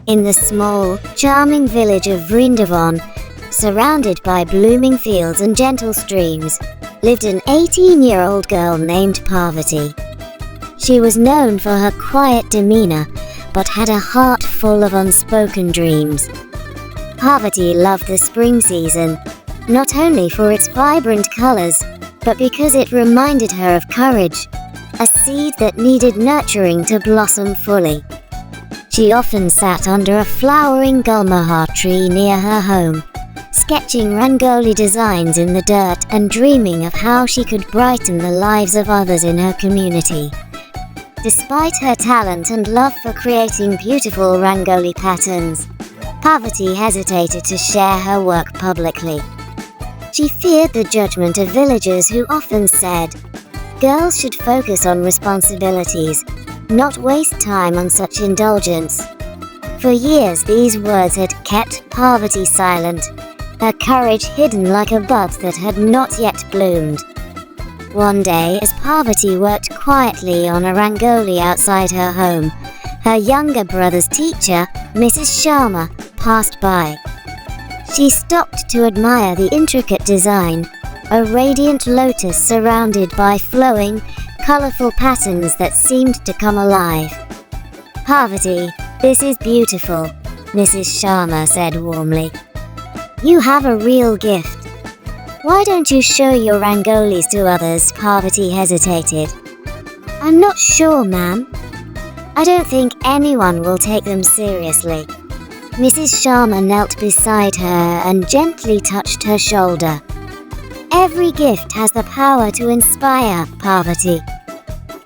In the small, charming village of Vrindavan, surrounded by blooming fields and gentle streams, lived an 18-year-old girl named Parvati. She was known for her quiet demeanor, but had a heart full of unspoken dreams. Parvati loved the spring season, not only for its vibrant colors, but because it reminded her of courage, a seed that needed nurturing to blossom fully. She often sat under a flowering gulmohar tree near her home, sketching Rangoli designs in the dirt and dreaming of how she could brighten the lives of others in her community. Despite her talent and love for creating beautiful Rangoli patterns, Parvati hesitated to share her work publicly. She feared the judgment of villagers who often said, "Girls should focus on responsibilities, not waste time on such indulgence." For years these words had kept Parvati silent, her courage hidden like a bud that had not yet bloomed. One day, as Parvati worked quietly on a Rangoli outside her home, her younger brother's teacher, Mrs. Sharma, passed by. She stopped to admire the intricate design, a radiant lotus surrounded by flowing, colorful patterns that seemed to come alive. "Parvati, this is beautiful," Mrs. Sharma said warmly. "You have a real gift. Why don't you show your Rangolis to others?" Parvati hesitated. "I'm not sure, ma'am. I don't think anyone will take them seriously." Mrs. Sharma knelt beside her and gently touched her shoulder. "Every gift has the power to inspire, Parvati.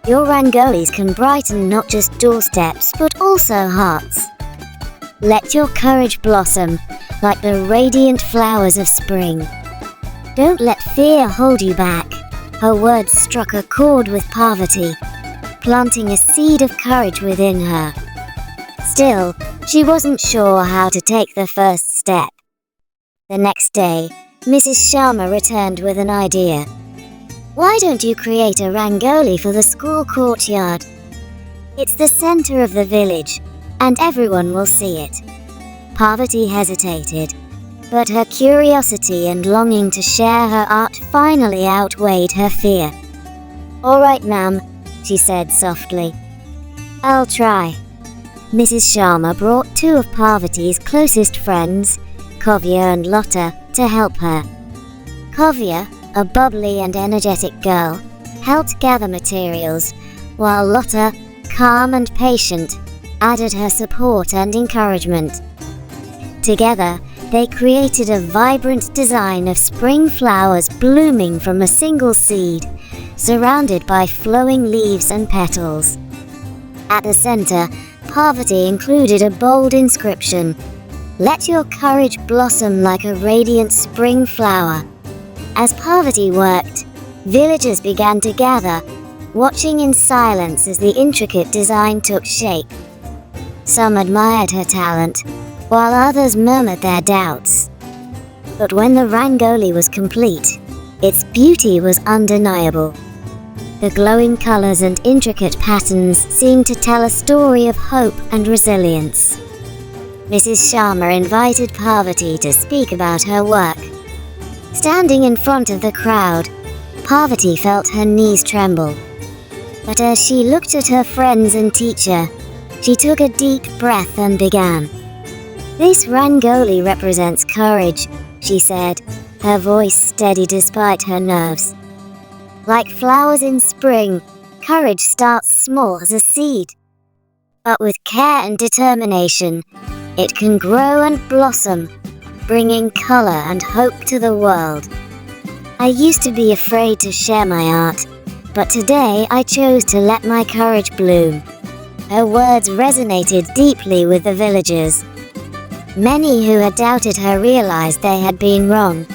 Your Rangolis can brighten not just doorsteps but also hearts. Let your courage blossom like the radiant flowers of spring. Don't let fear hold you back." Her words struck a chord with Parvati, planting a seed of courage within her. Still, she wasn't sure how to take the first step. The next day, Mrs. Sharma returned with an idea. "Why don't you create a Rangoli for the school courtyard? It's the center of the village, and everyone will see it." Parvati hesitated, but her curiosity and longing to share her art finally outweighed her fear. "All right, ma'am," she said softly. "I'll try." Mrs. Sharma brought two of Parvati's closest friends, Kavya and Lotta, to help her. Kavya, a bubbly and energetic girl, helped gather materials, while Lotta, calm and patient, added her support and encouragement. Together, they created a vibrant design of spring flowers blooming from a single seed, surrounded by flowing leaves and petals. At the center, Parvati included a bold inscription, "Let your courage blossom like a radiant spring flower." As Parvati worked, villagers began to gather, watching in silence as the intricate design took shape. Some admired her talent, while others murmured their doubts. But when the Rangoli was complete, its beauty was undeniable. The glowing colors and intricate patterns seemed to tell a story of hope and resilience. Mrs. Sharma invited Parvati to speak about her work. Standing in front of the crowd, Parvati felt her knees tremble. But as she looked at her friends and teacher, she took a deep breath and began. "This Rangoli represents courage," she said, her voice steady despite her nerves. "Like flowers in spring, courage starts small as a seed. But with care and determination, it can grow and blossom, bringing color and hope to the world. I used to be afraid to share my art, but today I chose to let my courage bloom." Her words resonated deeply with the villagers. Many who had doubted her realized they had been wrong.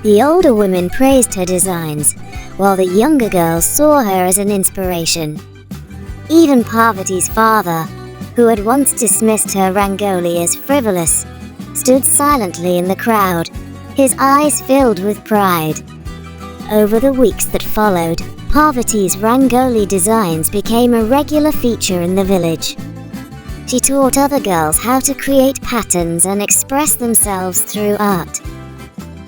The older women praised her designs, while the younger girls saw her as an inspiration. Even Parvati's father, who had once dismissed her Rangoli as frivolous, stood silently in the crowd, his eyes filled with pride. Over the weeks that followed, Parvati's Rangoli designs became a regular feature in the village. She taught other girls how to create patterns and express themselves through art.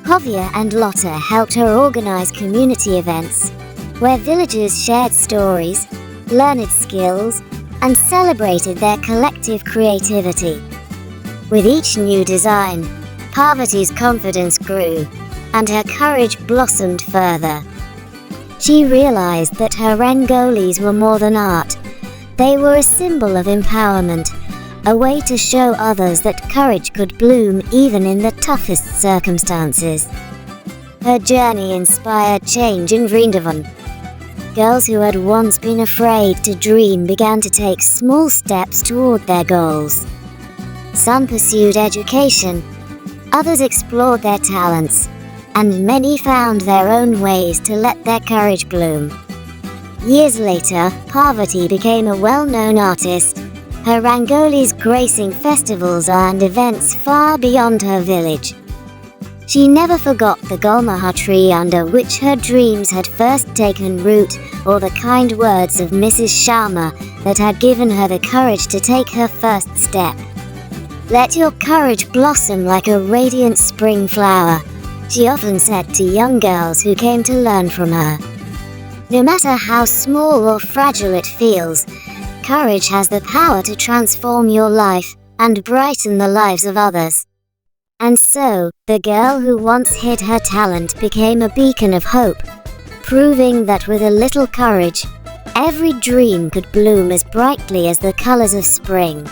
Hovia and Lotta helped her organize community events, where villagers shared stories, learned skills, and celebrated their collective creativity. With each new design, Parvati's confidence grew, and her courage blossomed further. She realized that her Rangolis were more than art. They were a symbol of empowerment, a way to show others that courage could bloom even in the toughest circumstances. Her journey inspired change in Vrindavan. Girls who had once been afraid to dream began to take small steps toward their goals. Some pursued education, others explored their talents, and many found their own ways to let their courage bloom. Years later, Parvati became a well-known artist, her Rangolis gracing festivals and events far beyond her village. She never forgot the Gulmaha tree under which her dreams had first taken root, or the kind words of Mrs. Sharma that had given her the courage to take her first step. "Let your courage blossom like a radiant spring flower," she often said to young girls who came to learn from her. No matter how small or fragile it feels, courage has the power to transform your life and brighten the lives of others. And so, the girl who once hid her talent became a beacon of hope, proving that with a little courage, every dream could bloom as brightly as the colors of spring.